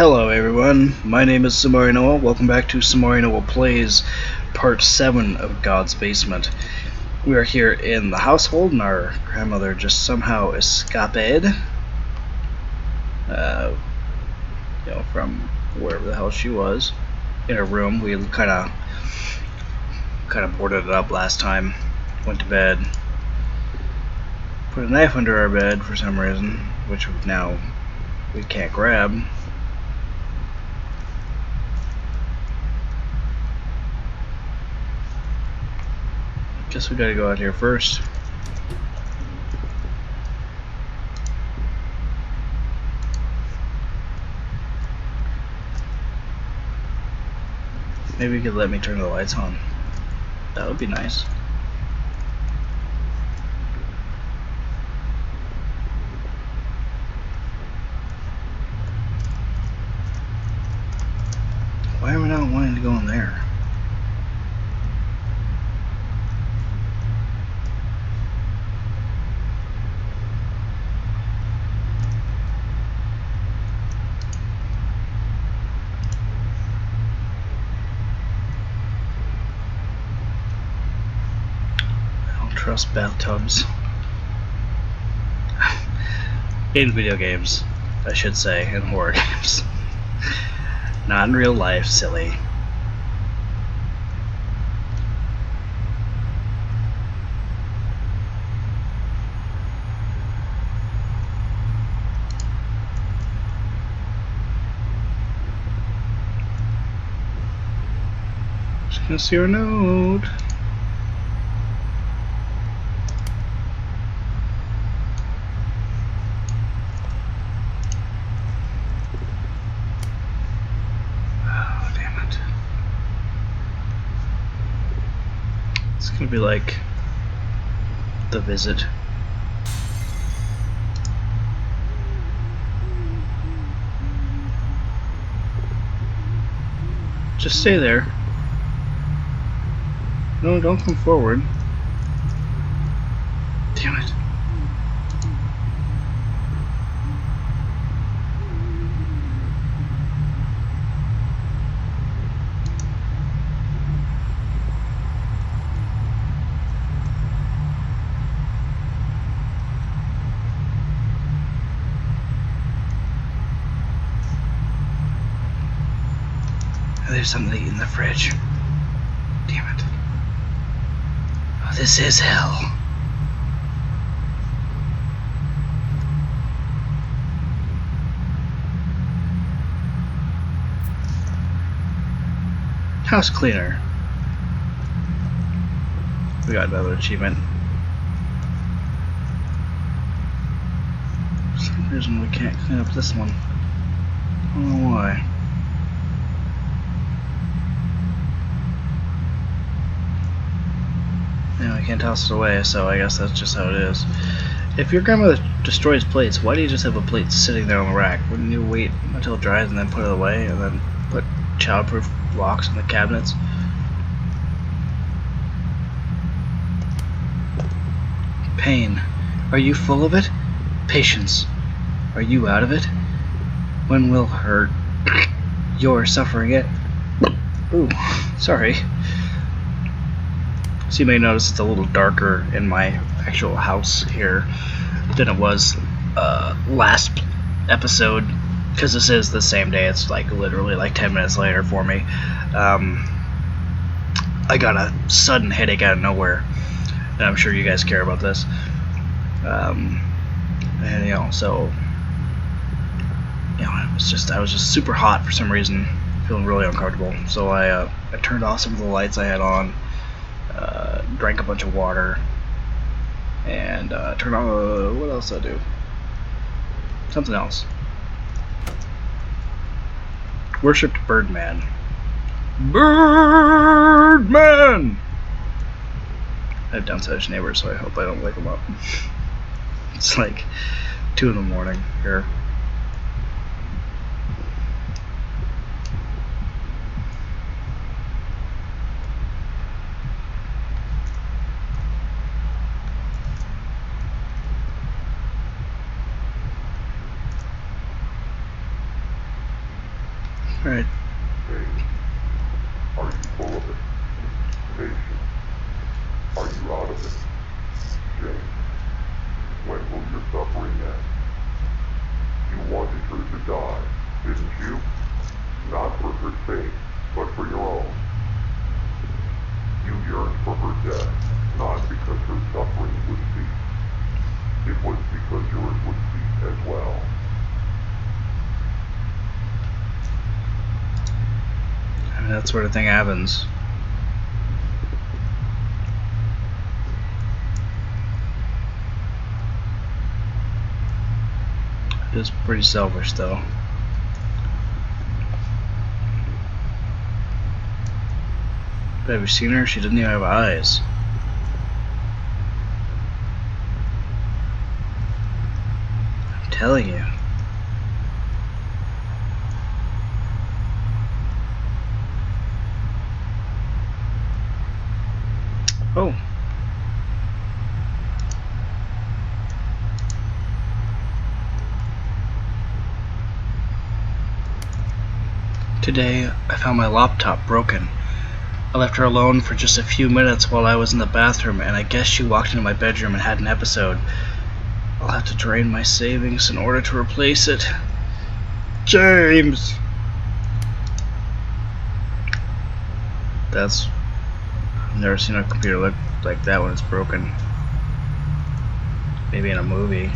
Hello everyone, my name is Somarinoa. Welcome back to Somarinoa Plays Part 7 of God's Basement. We are here in the household and our grandmother just somehow escaped. From wherever the hell she was. In her room. We kinda boarded it up last time. Went to bed. Put a knife under our bed for some reason, which now we can't grab. Guess we gotta go out here first. Maybe you could let me turn the lights on. That would be nice. Why am I not wanting to go in there? Trust bathtubs. In video games, I should say, in horror games. Not in real life, silly. Just gonna see our note. It's gonna be like The Visit. Just stay there. No, don't come forward. Damn it. There's something to eat in the fridge. Damn it. Oh, this is hell. House cleaner. We got another achievement. For some reason we can't clean up this one. I don't know why. Yeah, we can't toss it away, so I guess that's just how it is. If your grandmother destroys plates, why do you just have a plate sitting there on the rack? Wouldn't you wait until it dries and then put it away, and then put childproof locks on the cabinets? Pain. Are you full of it? Patience. Are you out of it? When will hurt? You're suffering it. Ooh, sorry. So you may notice it's a little darker in my actual house here than it was last episode, because this is the same day. It's like literally like 10 minutes later for me. I got a sudden headache out of nowhere, and I'm sure you guys care about this. And so I was just super hot for some reason, feeling really uncomfortable. So I turned off some of the lights I had on. Drank a bunch of water, and turned on. What else did I do? Something else. Worshipped Birdman. Birdman! I have downsized neighbors, so I hope I don't wake them up. It's like 2 in the morning here. Alright. Pain. Are you full of it? Patience. Are you out of it? Jane. When will your suffering end? You wanted her to die, didn't you? Not for her sake, but for your own. You yearned for her death, not because her suffering would cease. It was because yours would cease as well. I mean, that sort of thing happens. It's pretty selfish, though. But have you seen her? She doesn't even have eyes. I'm telling you. Oh. Today, I found my laptop broken. I left her alone for just a few minutes while I was in the bathroom, and I guess she walked into my bedroom and had an episode. I'll have to drain my savings in order to replace it. James! I've never seen a computer look like that when it's broken. Maybe in a movie.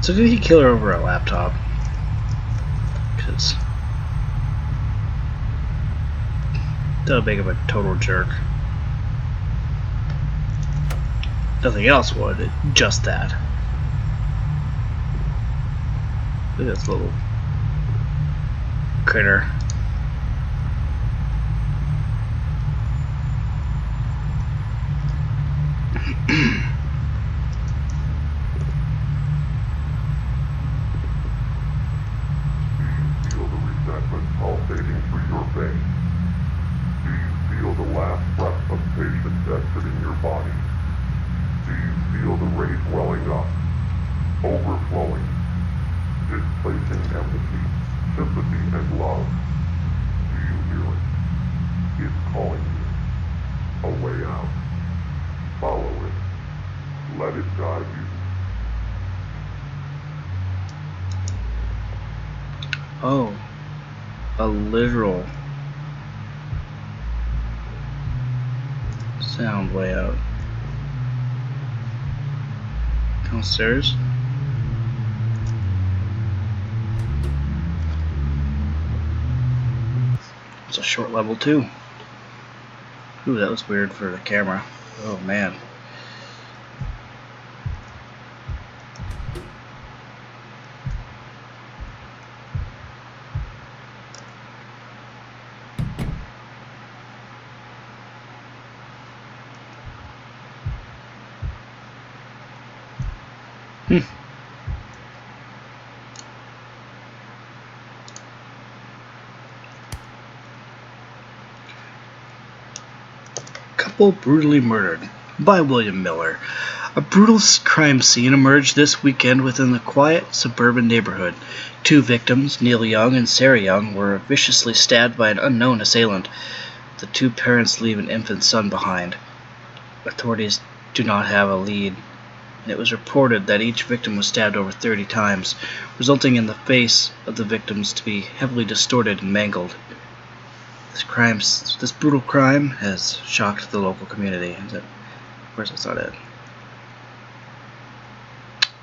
So did he kill her over a laptop? Because that big of a total jerk. Nothing else would, just that. Look at this little critter. Do you feel the resentment pulsating through your veins? Do you feel the last breath of patience exiting your body? Do you feel the rage welling up, overflowing, displacing empathy, sympathy, and love? Do you hear it? It's calling you. A way out. Follow it. Let it guide you. Oh, a literal sound way out. Downstairs? It's a short level too. Ooh, that was weird for the camera. Oh man. Couple brutally murdered by William Miller. A brutal crime scene emerged this weekend within the quiet suburban neighborhood. Two victims, Neil Young and Sarah Young, were viciously stabbed by an unknown assailant. The two parents leave an infant son behind. Authorities do not have a lead. It was reported that each victim was stabbed over 30 times, resulting in the face of the victims to be heavily distorted and mangled. This brutal crime has shocked the local community. Of course, that's not it.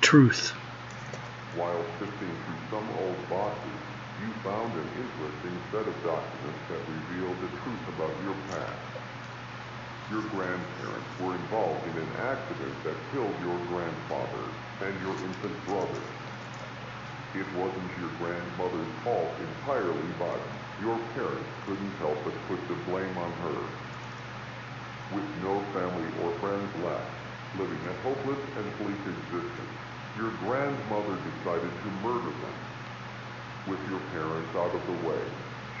Truth. While sifting through some old boxes, you found an interesting set of documents that revealed the truth about your past. Your grandparents were involved in an accident that killed your grandfather and your infant brother. It wasn't your grandmother's fault entirely, but your parents couldn't help but put the blame on her. With no family or friends left, living a hopeless and bleak existence, your grandmother decided to murder them. With your parents out of the way,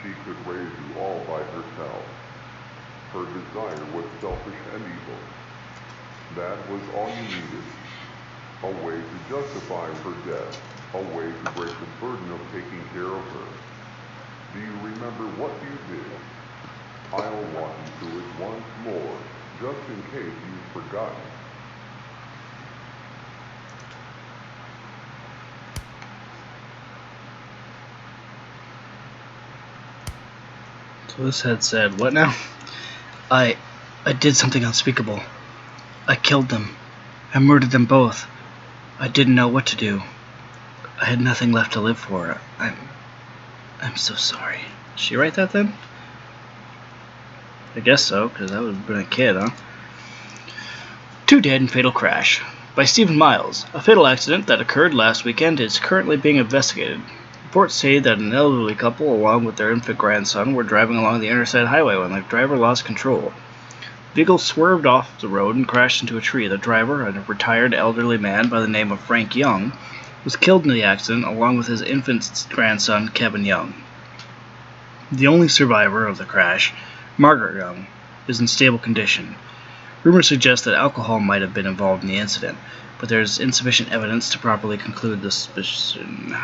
she could raise you all by herself. Her desire was selfish and evil. That was all you needed. A way to justify her death. A way to break the burden of taking care of her. Do you remember what you did? I'll walk you through it once more, just in case you've forgotten. So this had said, what now? I did something unspeakable. I killed them. I murdered them both. I didn't know what to do. I had nothing left to live for. I'm so sorry. Did she write that then? I guess so, because that would have been a kid, huh? Two dead in fatal crash. By Stephen Miles. A fatal accident that occurred last weekend is currently being investigated. Reports say that an elderly couple, along with their infant grandson, were driving along the interstate highway when the driver lost control. The vehicle swerved off the road and crashed into a tree. The driver, a retired elderly man by the name of Frank Young, was killed in the accident along with his infant grandson, Kevin Young. The only survivor of the crash, Margaret Young, is in stable condition. Rumors suggest that alcohol might have been involved in the incident, but there is insufficient evidence to properly conclude the suspicion.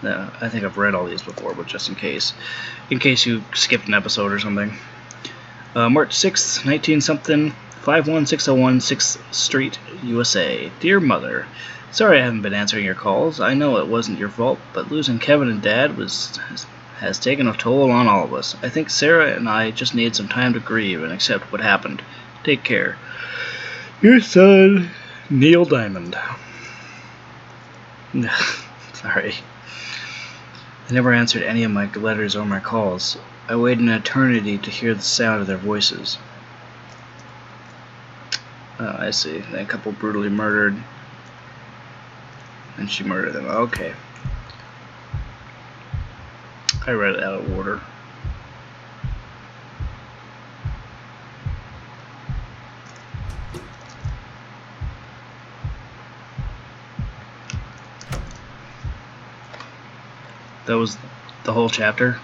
I think I've read all these before, but just in case you skipped an episode or something. March 6th, 19-something, 51601 6th Street, USA. Dear Mother, sorry I haven't been answering your calls. I know it wasn't your fault, but losing Kevin and Dad has taken a toll on all of us. I think Sarah and I just need some time to grieve and accept what happened. Take care. Your son, Neil Diamond. Sorry. They never answered any of my letters or my calls. I waited an eternity to hear the sound of their voices. Oh, I see. A couple brutally murdered. And she murdered them. Okay. I read it out of order. That was the whole chapter?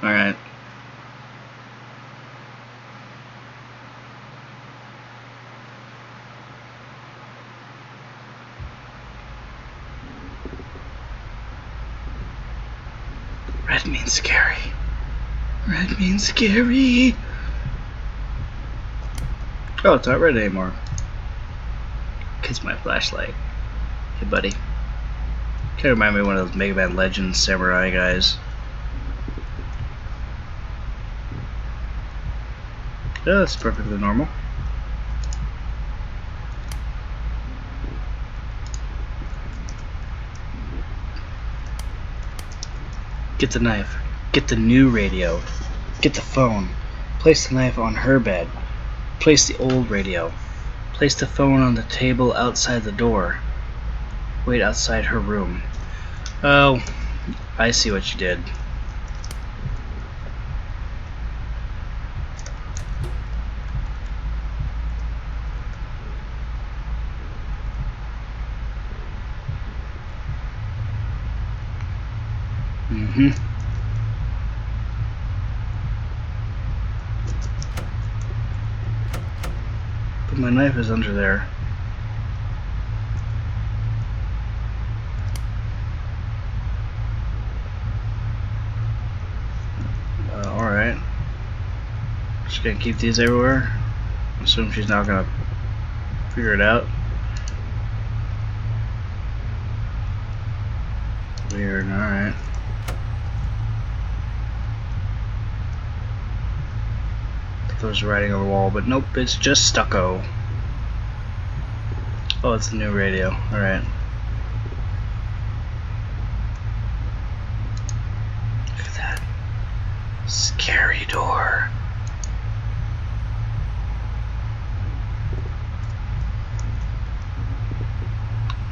Alright. Red means scary. Red means scary. Oh, it's not red anymore. Kiss my flashlight. Hey, buddy. Kind of remind me of one of those Mega Man Legends samurai guys. Yeah, that's perfectly normal. Get the knife. Get the new radio. Get the phone. Place the knife on her bed. Place the old radio. Place the phone on the table outside the door. Wait outside her room. Oh, I see what you did. But my knife is under there. Alright. Just gonna keep these everywhere. Assume she's not gonna figure it out. Weird, alright. There's writing on the wall, but nope, it's just stucco. Oh, it's the new radio. Alright. Look at that. Scary door.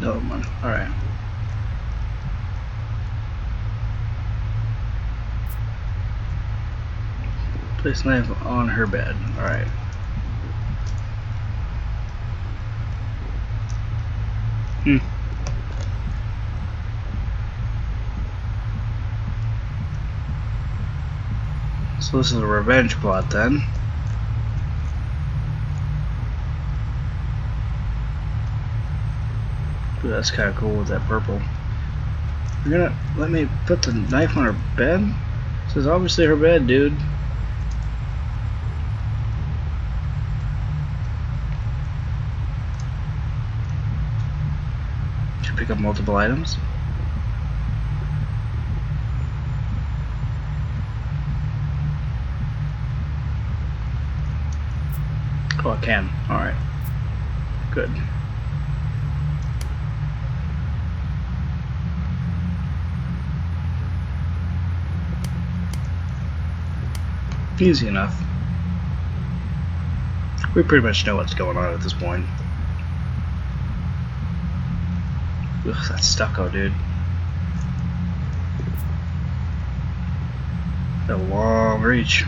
No one. Alright. Place knife on her bed. Alright. So this is a revenge plot then. Ooh, that's kind of cool with that purple. You're gonna let me put the knife on her bed? This is obviously her bed, dude. Should pick up multiple items. Oh, I can. Alright. Good. Easy enough. We pretty much know what's going on at this point. Ugh, that's stucco, dude. A long reach.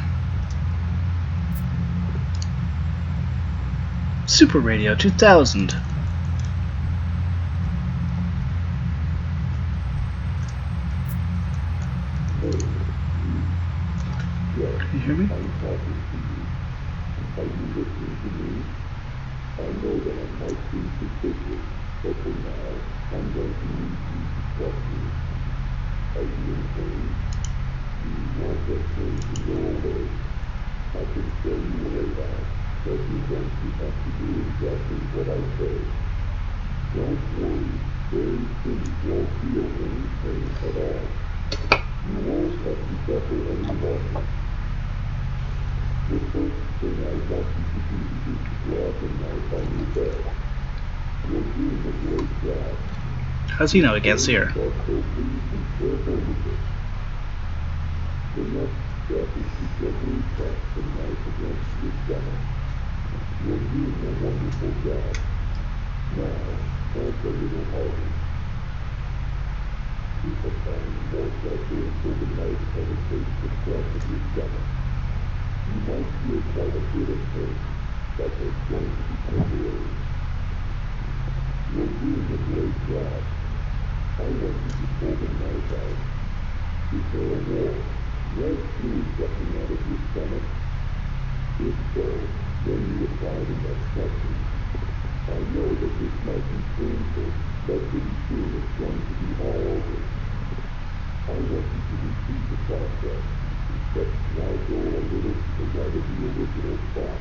Super Radio 2000. Can you hear me? I'm talking to you. Are you listening to me? I know that I might seem suspicious, but for now, I'm going to need you to trust me. Are you in pain? Do you want that pain to go away? I can show you a way out, but you're going to have to do exactly what I say. Don't worry, very soon you won't feel any pain at all. You won't have to suffer any longer. The first thing I want you to do is to grab the knife on your bed. You're doing a great job. How's he know he can't see her? So please be careful with it. The next step is to gently press the knife against your stomach. You're doing a wonderful job. Now, press a little harder. Keep applying more pressure until the knife penetrates the flesh of your stomach. You might feel quite a bit of pain, but it's going to be temporary. You're doing a great job. I want you to pull the knife out. Is there a wall, red fluid coming out of your stomach? If so, then you applied enough pressure. I know that this might be painful, but pretty soon it's going to be all over. I want you to repeat the process, but now go a little to the right of the original spot.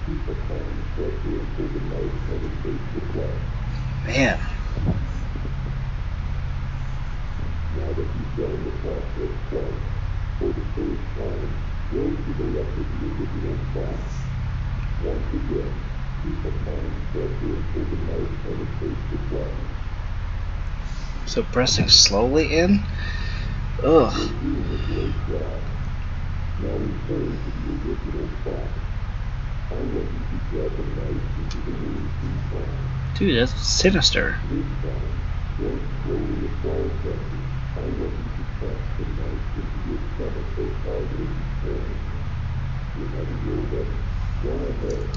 Keep applying pressure until the knife penetrates the flesh. Man. Now that you've done the process twice, for the third time, go to the left of the original spot. Once again, keep applying pressure until the knife penetrates the flesh. So pressing slowly in? Ugh. You're doing a great job. Now return to the original spot. I want you to grab the knife into the wound 3 times. Dude, that's sinister. This time, don't slowly apply pressure. I want you to press the knife into your stomach as hard as you can. Whenever you're ready, go ahead.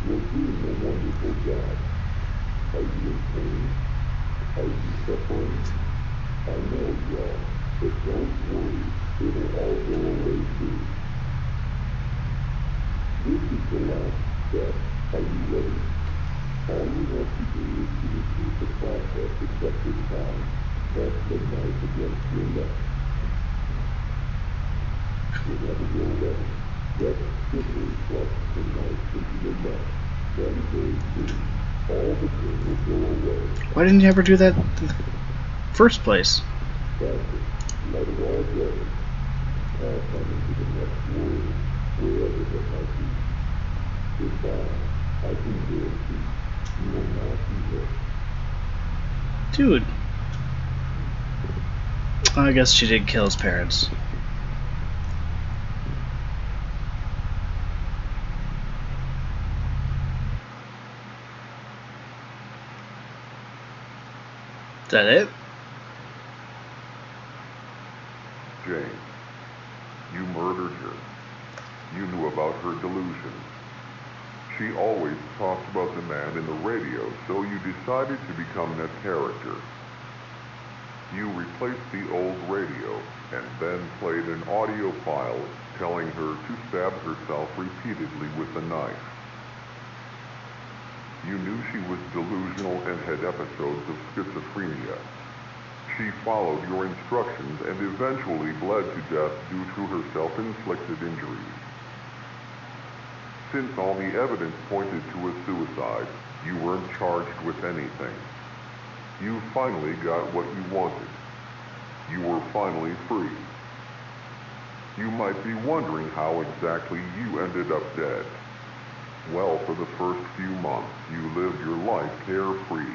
You're doing a wonderful job. Are you in pain? Are you suffering? I know you are, but don't worry, it'll all go away soon. This is the last step. Are you ready? All you have to do is to repeat the process except this time. Press the knife against your neck. Whenever you're ready, just quickly thrust the knife into your neck. Then very soon, all the pain will go away. Why didn't you ever do that in the first place? That's it. Let it all go. Pass on into the next world, wherever that might be. Goodbye. I can guarantee you will not be hurt. Dude. I guess she did kill his parents. Is that it? Jane, you murdered her. You knew about her delusions. She always talked about the man in the radio, so you decided to become that character. You replaced the old radio and then played an audio file telling her to stab herself repeatedly with a knife. You knew she was delusional and had episodes of schizophrenia. She followed your instructions and eventually bled to death due to her self-inflicted injuries. Since all the evidence pointed to a suicide, you weren't charged with anything. You finally got what you wanted. You were finally free. You might be wondering how exactly you ended up dead. Well, for the first few months, you lived your life carefree.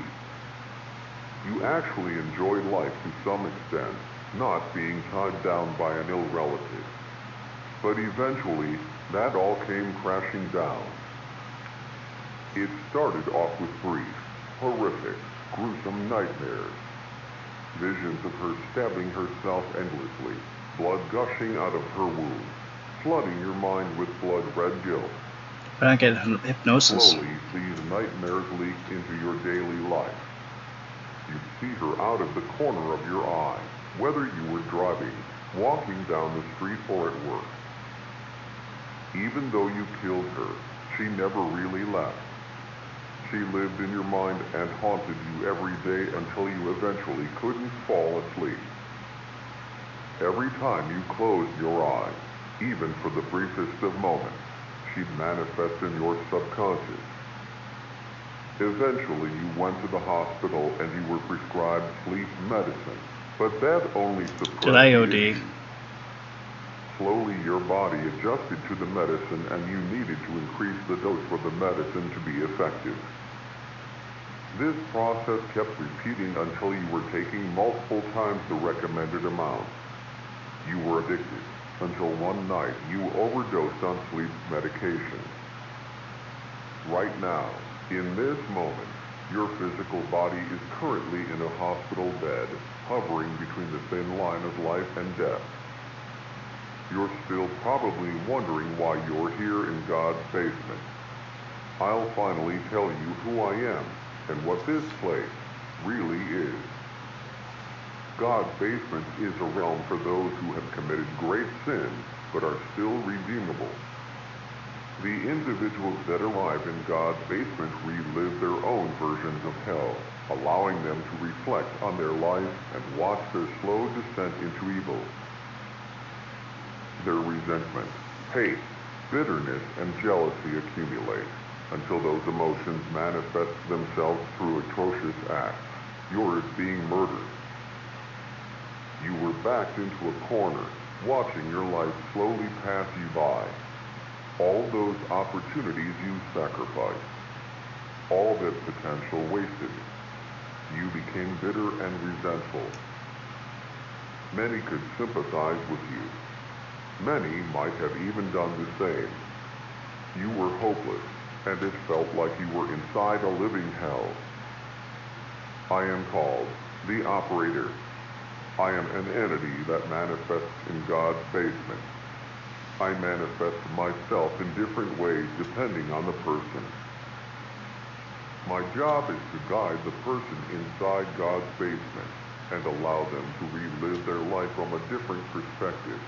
You actually enjoyed life to some extent, not being tied down by an ill relative. But eventually, that all came crashing down. It started off with brief, horrific, gruesome nightmares. Visions of her stabbing herself endlessly, blood gushing out of her wound, flooding your mind with blood-red guilt. But I get hypnosis. Slowly, these nightmares leaked into your daily life. You'd see her out of the corner of your eye, whether you were driving, walking down the street, or at work. Even though you killed her, she never really left. She lived in your mind and haunted you every day until you eventually couldn't fall asleep. Every time you closed your eyes, even for the briefest of moments, she'd manifest in your subconscious. Eventually, you went to the hospital and you were prescribed sleep medicine, but that only suppressed Did I the OD? issue. Slowly, your body adjusted to the medicine and you needed to increase the dose for the medicine to be effective. This process kept repeating until you were taking multiple times the recommended amount. You were addicted until one night you overdosed on sleep medication. Right now, in this moment, your physical body is currently in a hospital bed, hovering between the thin line of life and death. You're still probably wondering why you're here in God's basement. I'll finally tell you who I am and what this place really is. God's basement is a realm for those who have committed great sins but are still redeemable. The individuals that arrive in God's basement relive their own versions of hell, allowing them to reflect on their life and watch their slow descent into evil. Their resentment, hate, bitterness, and jealousy accumulate until those emotions manifest themselves through atrocious acts, yours being murder. You were backed into a corner, watching your life slowly pass you by. All those opportunities you sacrificed, all that potential wasted. You became bitter and resentful. Many could sympathize with you. Many might have even done the same. You were hopeless, and it felt like you were inside a living hell. I am called the Operator. I am an entity that manifests in God's basement. I manifest myself in different ways depending on the person. My job is to guide the person inside God's basement and allow them to relive their life from a different perspective.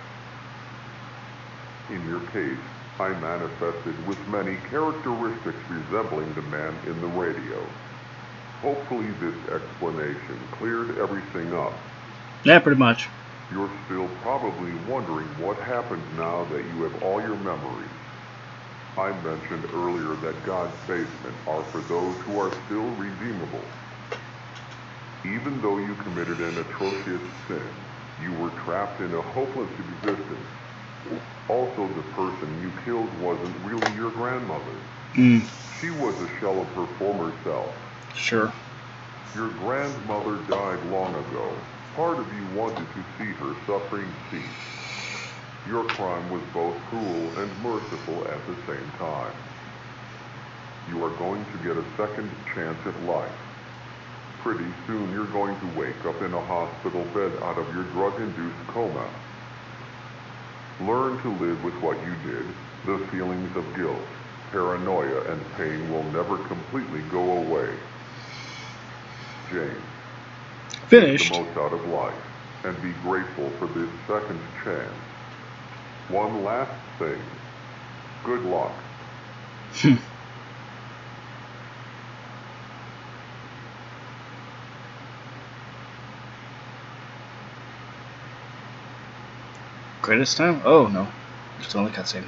In your case, I manifested with many characteristics resembling the man in the radio. Hopefully this explanation cleared everything up. Yeah, pretty much. You're still probably wondering what happens now that you have all your memories. I mentioned earlier that God's basement are for those who are still redeemable. Even though you committed an atrocious sin, you were trapped in a hopeless existence. Also, the person you killed wasn't really your grandmother. She was a shell of her former self. Sure. Your grandmother died long ago. Part of you wanted to see her suffering cease. Your crime was both cruel and merciful at the same time. You are going to get a second chance at life. Pretty soon you're going to wake up in a hospital bed out of your drug-induced coma. Learn to live with what you did. The feelings of guilt, paranoia, and pain will never completely go away. James. Finished. Make the most out of life and be grateful for this second chance. One last thing. Good luck. Credits time? Oh no, just only cutscene.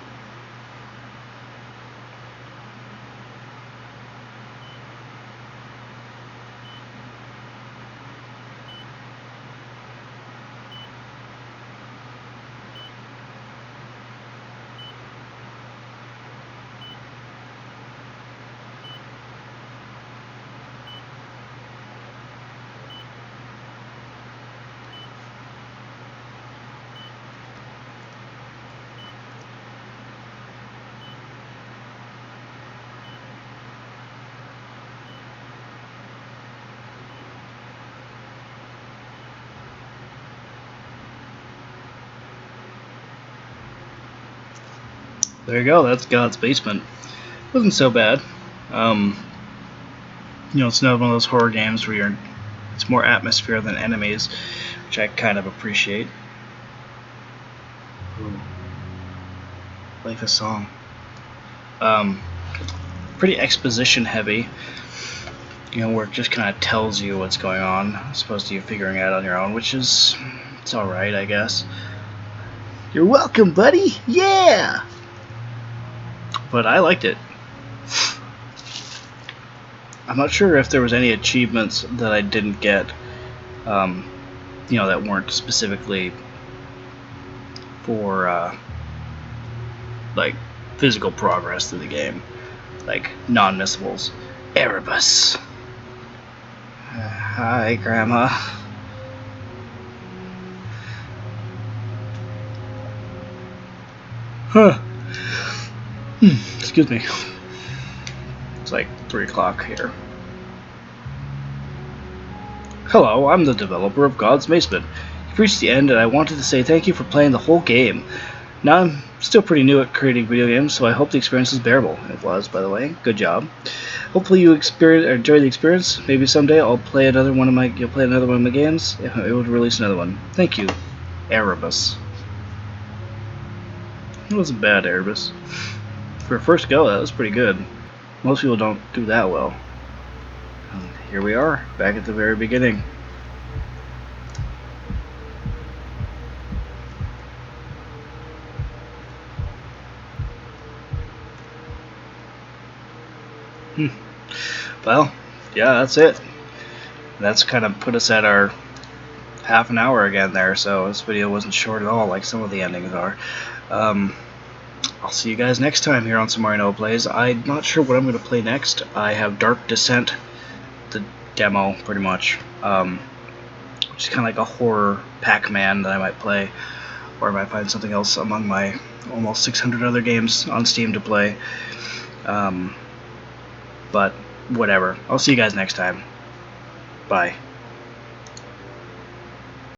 There you go, that's God's Basement. Wasn't so bad. It's not one of those horror games where it's more atmosphere than enemies, which I kind of appreciate. Ooh. Like a song. Pretty exposition heavy. Where it just kind of tells you what's going on, as opposed to you figuring it out on your own, which is, it's alright, I guess. You're welcome, buddy! Yeah! But I liked it. I'm not sure if there was any achievements that I didn't get, that weren't specifically for, like, physical progress through the game. Like, non-missables. Erebus! Hi, Grandma. Huh. Excuse me. It's like 3 o'clock here. Hello, I'm the developer of God's Basement. You've reached the end, and I wanted to say thank you for playing the whole game. Now, I'm still pretty new at creating video games, so I hope the experience is bearable. It was, by the way. Good job. Hopefully you enjoy the experience. Maybe someday you'll play another one of my games. It would release another one. Thank you, Erebus. It wasn't bad, Erebus. For a first go, that was pretty good. Most people don't do that well. And here we are, back at the very beginning. Well, yeah, that's it. That's kind of put us at our half an hour again there, so this video wasn't short at all like some of the endings are. I'll see you guys next time here on Somarinoa Plays. I'm not sure what I'm going to play next. I have Dark Descent, the demo, pretty much, which is kind of like a horror Pac-Man that I might play, or I might find something else among my almost 600 other games on Steam to play. But whatever. I'll see you guys next time. Bye.